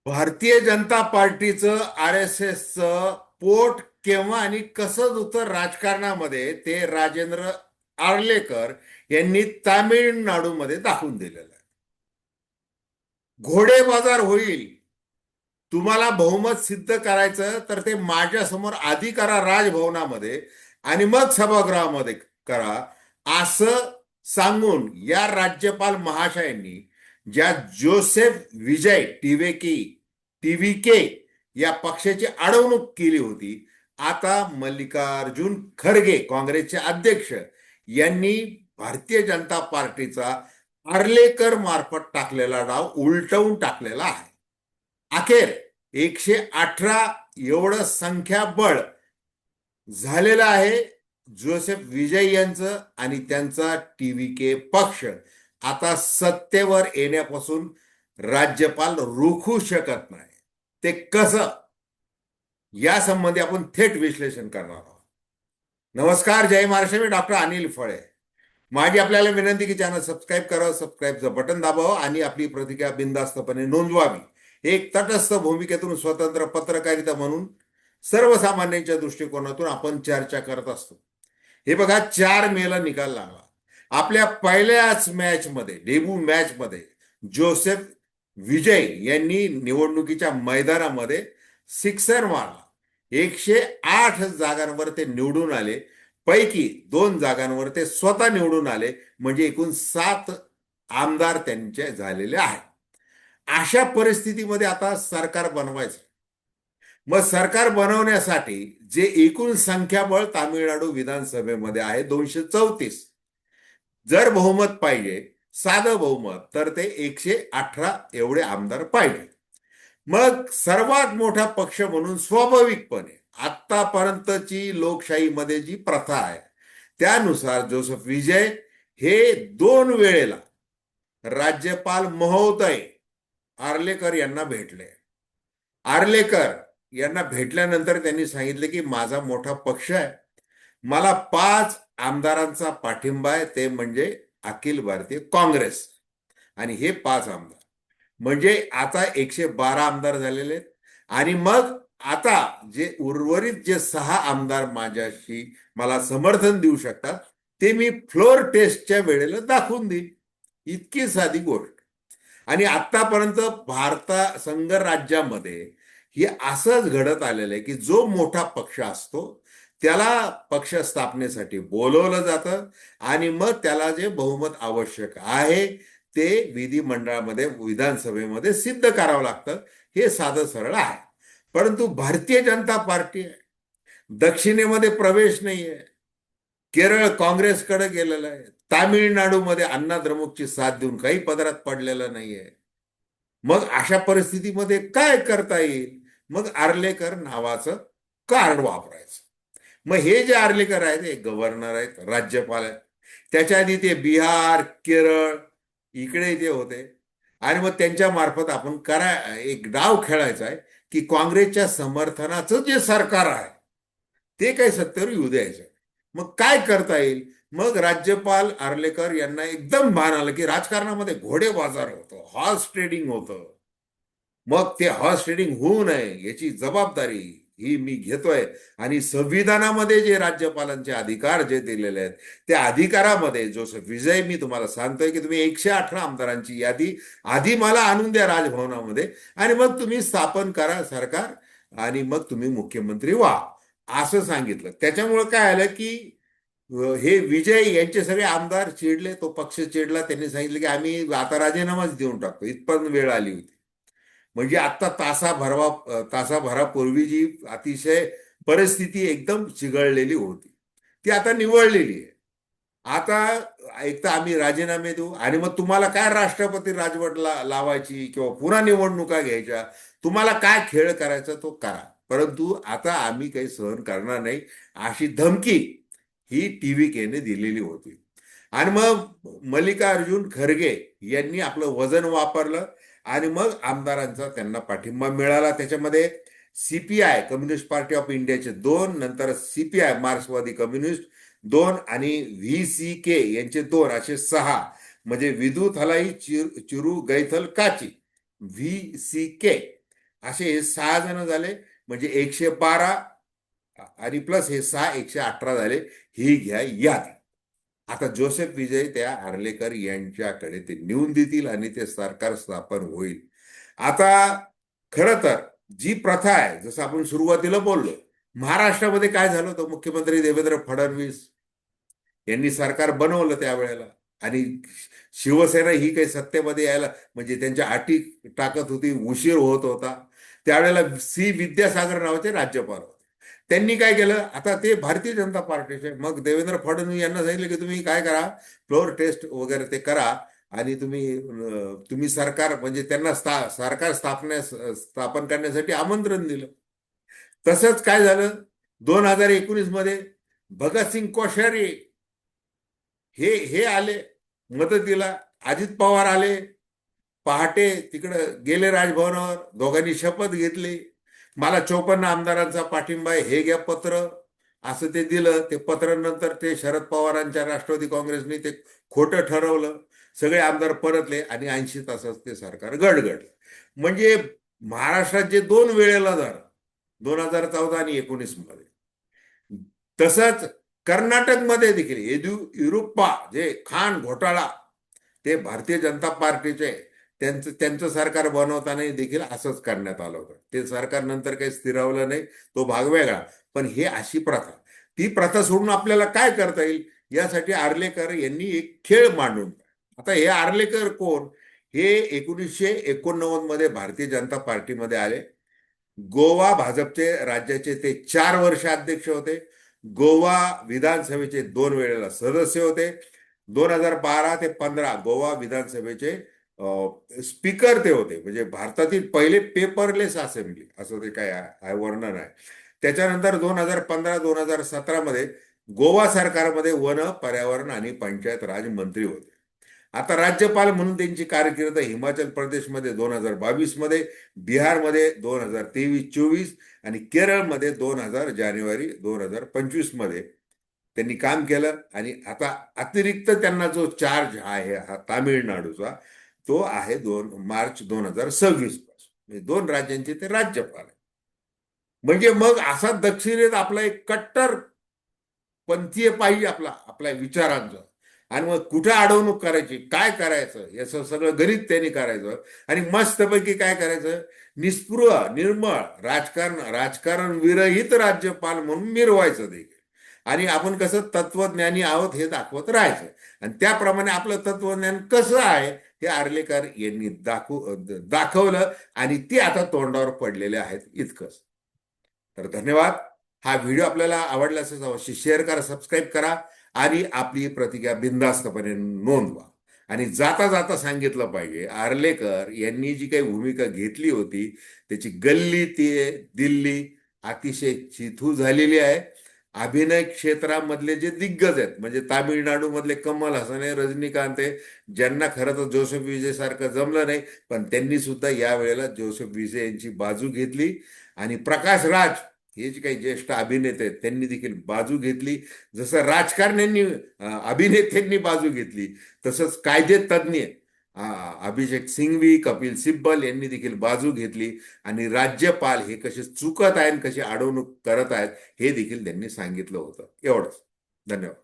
भारतीय जनता पार्टीचं RSSचं पोट केव्हा आणि कसं धुतं राजकारणामध्ये ते राजेंद्र आर्लेकर यांनी तामिळनाडूमध्ये दाखवून दिलेलं आहे. घोडे बाजार होईल. तुम्हाला बहुमत सिद्ध करायचं तर ते माझ्या समोर आधी करा राजभवनामध्ये आणि मग सभागृहामध्ये करा, असं सांगून या राज्यपाल महाशयांनी ज्या जोसेफ विजय टीव्हीके या पक्षाची अडवणूक केली होती, आता मल्लिकार्जुन खरगे काँग्रेसचे अध्यक्ष यांनी भारतीय जनता पार्टीचा आर्लेकर मार्फत टाकलेला डाव उलटवून टाकलेला आहे. अखेर 118 एवढं संख्याबळ झालेलं आहे जोसेफ विजय यांचं आणि त्यांचा टीव्हीके पक्ष आता सत्तेवर येण्यापासून राज्यपाल रोखू शकत नाही. ते कसं, या संबंधी आपण थेट विश्लेषण करणार आहोत. नमस्कार, जय महाराष्ट्र. मी डॉक्टर अनिल फळे. माझी आपल्याला विनंती की चॅनल सबस्क्राईब करावं, सबस्क्राईबचं बटन दाबावं आणि आपली प्रतिक्रिया बिनधास्तपणे नोंदवावी. एक तटस्थ भूमिकेतून स्वतंत्र पत्रकारिता म्हणून सर्वसामान्यांच्या दृष्टिकोनातून आपण चर्चा करत असतो. हे बघा, 4 मेला निकाल लागला. आपल्या पहिल्याच मॅचमध्ये, डेब्यू मॅचमध्ये जोसेफ विजय यांनी निवडणुकीच्या मैदानामध्ये सिक्सर मारला. 108 जागांवर ते निवडून आले. पैकी 2 जागांवर ते स्वतः निवडून आले. म्हणजे एकूण 7 आमदार त्यांचे झालेले आहेत. अशा परिस्थितीमध्ये आता सरकार बनवायचं. मग सरकार बनवण्यासाठी जे एकूण संख्याबळ तामिळनाडू विधानसभेमध्ये आहे 234, जर बहुमत पाहिजे, साधं बहुमत, तर ते 118 एवढे आमदार पाहिजे. मग सर्वात मोठा पक्ष म्हणून स्वाभाविकपणे आतापर्यंतची लोकशाहीमध्ये जी प्रथा आहे त्यानुसार जोसेफ विजय हे 2 वेळेला राज्यपाल महोदय आर्लेकर यांना भेटले. आर्लेकर यांना भेटल्यानंतर त्यांनी सांगितले की माझा मोठा पक्ष आहे, मला 5 आमदारांचा पाठिंबा आहे, ते म्हणजे अखिल भारतीय काँग्रेस. आणि हे 5 आमदार म्हणजे आता 112 आमदार झालेले आहेत. आणि मग आता जे उर्वरित जे 6 आमदार माझ्याशी मला समर्थन देऊ शकतात ते मी फ्लोर टेस्टच्या वेळेला दाखवून देईन. इतकी साधी गोष्ट. आणि आतापर्यंत भारता संघ राज्यामध्ये हे असंच घडत आलेलं आहे की जो मोठा पक्ष असतो त्याला पक्ष स्थापनेसाठी बोलवलं जातं आणि मग त्याला जे बहुमत आवश्यक आहे ते विधिमंडळामध्ये, विधानसभेमध्ये सिद्ध करावं लागतं. हे साधं सरळ आहे. परंतु भारतीय जनता पार्टी दक्षिणेमध्ये प्रवेश नाहीये. केरळ काँग्रेसकडे गेलेलं आहे. तामिळनाडूमध्ये अण्णा द्रमुकची साथ देऊन काही पदरात पडलेलं नाहीये. मग अशा परिस्थितीमध्ये काय करता येईल? मग आर्लेकर नावाचं कार्ड वापरायचं. मग हे जे आर्लेकर आहेत हे गव्हर्नर आहेत, राज्यपाल आहेत. त्याच्या आधी ते बिहार, केरळ इकडे ते होते. आणि मग त्यांच्या मार्फत आपण एक डाव खेळायचा आहे की काँग्रेसच्या समर्थनाचं जे सरकार आहे ते काही सत्तेवर येऊ द्यायचं. मग काय करता येईल? मग राज्यपाल आर्लेकर यांना एकदम भान आलं की राजकारणामध्ये घोडे बाजार होतो, हॉर्स ट्रेडिंग होतं. मग ते हॉर्स ट्रेडिंग होऊ नये याची जबाबदारी ही मी घेतोय. आणि संविधानामध्ये जे राज्यपालांचे अधिकार जे दिलेले आहेत त्या अधिकारामध्ये जोसेफ विजय, मी तुम्हाला सांगतोय की तुम्ही 118 आमदारांची यादी आधी मला आणून द्या राजभवनामध्ये आणि मग तुम्ही स्थापन करा सरकार आणि मग तुम्ही मुख्यमंत्री व्हा, असं सांगितलं. त्याच्यामुळे काय आलं की हे विजय यांचे सगळे आमदार चिडले, तो पक्ष चिडला. त्यांनी सांगितलं की आम्ही आता राजीनामाच देऊन टाकतो. इथपर्यंत वेळ आली होती. म्हणजे आता तासाभरापूर्वी जी अतिशय परिस्थिती एकदम चिघळलेली होती ती आता निवळलेली आहे. आता एक तर आम्ही राजीनामे देऊ आणि मग तुम्हाला काय राष्ट्रपती राजवट लावायची किंवा पुन्हा निवडणुका घ्यायच्या, तुम्हाला काय खेळ करायचा तो करा, परंतु आता आम्ही काही सहन करणार नाही, अशी धमकी ही टीव्हीकेने दिलेली होती. आणि मग मल्लिकार्जुन खरगे यांनी आपलं वजन वापरलं आणि मग आमदारांचा त्यांना पाठिंबा मिळाला. त्याच्यामध्ये CPI कम्युनिस्ट पार्टी ऑफ इंडियाचे 2, नंतर CPI मार्क्सवादी कम्युनिस्ट 2 आणि VCK यांचे 2, असे 6. म्हणजे विदू थलाई चिरू गैथल काची VCK असे हे 6 जण झाले, म्हणजे 112 आणि प्लस हे 6 118 झाले. ही घ्या यादी. आता जोसेफ विजय त्या आर्लेकर यांच्याकडे ते नेऊन देतील आणि ते सरकार स्थापन होईल. आता खरं तर जी प्रथा आहे, जसं आपण सुरुवातीला बोललो, महाराष्ट्रामध्ये काय झालं होतं, मुख्यमंत्री देवेंद्र फडणवीस यांनी सरकार बनवलं त्यावेळेला, आणि शिवसेना ही काही सत्तेमध्ये यायला म्हणजे त्यांच्या अटी टाकत होती, उशीर होत होता. त्यावेळेला विद्यासागर नावाचे राज्यपाल होते. त्यांनी काय केलं, आता ते भारतीय जनता पार्टीचे, मग देवेंद्र फडणवीस यांना सांगितलं की तुम्ही काय करा, फ्लोअर टेस्ट वगैरे ते करा, आणि तुम्ही सरकार म्हणजे त्यांना सरकार स्थापन करण्यासाठी आमंत्रण दिलं. तसंच काय झालं, 2019 मध्ये भगतसिंग कोश्यारी हे हे आले मदतीला. अजित पवार आले, पहाटे तिकडं गेले राजभवनावर, दोघांनी शपथ घेतली. मला 54 आमदारांचा पाठिंबा आहे, हे घ्या पत्र, असं ते दिलं. ते पत्र नंतर ते शरद पवारांच्या राष्ट्रवादी काँग्रेसने ते खोटं ठरवलं. सगळे आमदार परतले आणि 80 तासात ते सरकार गडगडलं. म्हणजे महाराष्ट्रात जे 2 वेळेला झालं, 2014 आणि 19 मध्ये, तसंच कर्नाटकमध्ये देखील येदियुरप्पा जे खान घोटाळा, ते भारतीय जनता पार्टीचे, त्यांचं त्यांचं सरकार बनवताना देखील असंच करण्यात आलं होतं. ते सरकार नंतर काही स्थिरावलं नाही, तो भाग वेगळा. पण हे अशी प्रथा, ती प्रथा सोडून आपल्याला काय करता येईल, यासाठी आर्लेकर यांनी एक खेळ मांडून. आता हे आर्लेकर कोण, हे 1989 मध्ये भारतीय जनता पार्टीमध्ये आले. गोवा भाजपचे राज्याचे ते 4 वर्ष अध्यक्ष होते. गोवा विधानसभेचे 2 वेळेला सदस्य होते. 2012 ते 15 गोवा विधानसभेचे स्पीकर ते होते. म्हणजे भारतातील पहिले पेपरलेस असेंब्ली असं ते काय आहे वर्णन आहे. त्याच्यानंतर 2015-2017 मध्ये गोवा सरकारमध्ये वन, पर्यावरण आणि पंचायत राज मंत्री होते. आता राज्यपाल म्हणून त्यांची कारकीर्द हिमाचल प्रदेशमध्ये 2022 मध्ये, बिहारमध्ये 2023-24 आणि केरळमध्ये जानेवारी 2025 मध्ये त्यांनी काम केलं. आणि आता अतिरिक्त त्यांना जो चार्ज आहे हा तामिळनाडूचा, तो आहे मार्च 2026 पासून. म्हणजे 2 राज्यांचे ते राज्यपाल आहे. म्हणजे मग असा दक्षिणेत आपला एक कट्टर पंथीय पाहिजे आपला आपल्या विचारांचा. आणि मग कुठं अडवणूक करायची, काय करायचं, याचं सगळं गणित त्यांनी करायचं. आणि मस्तपैकी काय करायचं, निस्पृह निर्मळ राजकारण विरहित राज्यपाल म्हणून मिरवायचं देखील. आणि आपण कसं तत्वज्ञानी आहोत हे दाखवत राहायचं. आणि त्याप्रमाणे आपलं तत्वज्ञान कसं आहे हे आर्लेकर यांनी दाखवलं. आणि ते आता तोंडावर पडलेले आहेत, इतकंच. तर धन्यवाद. हा व्हिडिओ आपल्याला आवडला असेल अवश्य शेअर करा, सबस्क्राईब करा आणि आपली प्रतिक्रिया बिनधास्तपणे नोंदवा. आणि जाता जाता सांगितलं पाहिजे, आर्लेकर यांनी जी काही भूमिका घेतली होती त्याची गल्ली ते दिल्ली अतिशय चिथू झालेली आहे. अभिनय क्षेत्रामधले जे दिग्गज आहेत, म्हणजे तामिळनाडू मधले कमल हसन आहे, रजनीकांत आहे, ज्यांना खरं तर जोसेफ विजय सारखं जमलं नाही, पण त्यांनी सुद्धा यावेळेला जोसेफ विजय यांची बाजू घेतली. आणि प्रकाश राज हे जे काही ज्येष्ठ अभिनेते आहेत त्यांनी देखील बाजू घेतली. जसं राजकारण्यांनी अभिनेत्यांनी बाजू घेतली, तसंच कायदे तज्ज्ञ अभिषेक सिंघवी, कपिल सिब्बल यांनी देखील बाजू घेतली. आणि राज्यपाल हे कसे चुकत आहेत, कशी अडवणूक करत आहेत, हे देखील त्यांनी सांगितलं होतं. एवढंच. धन्यवाद.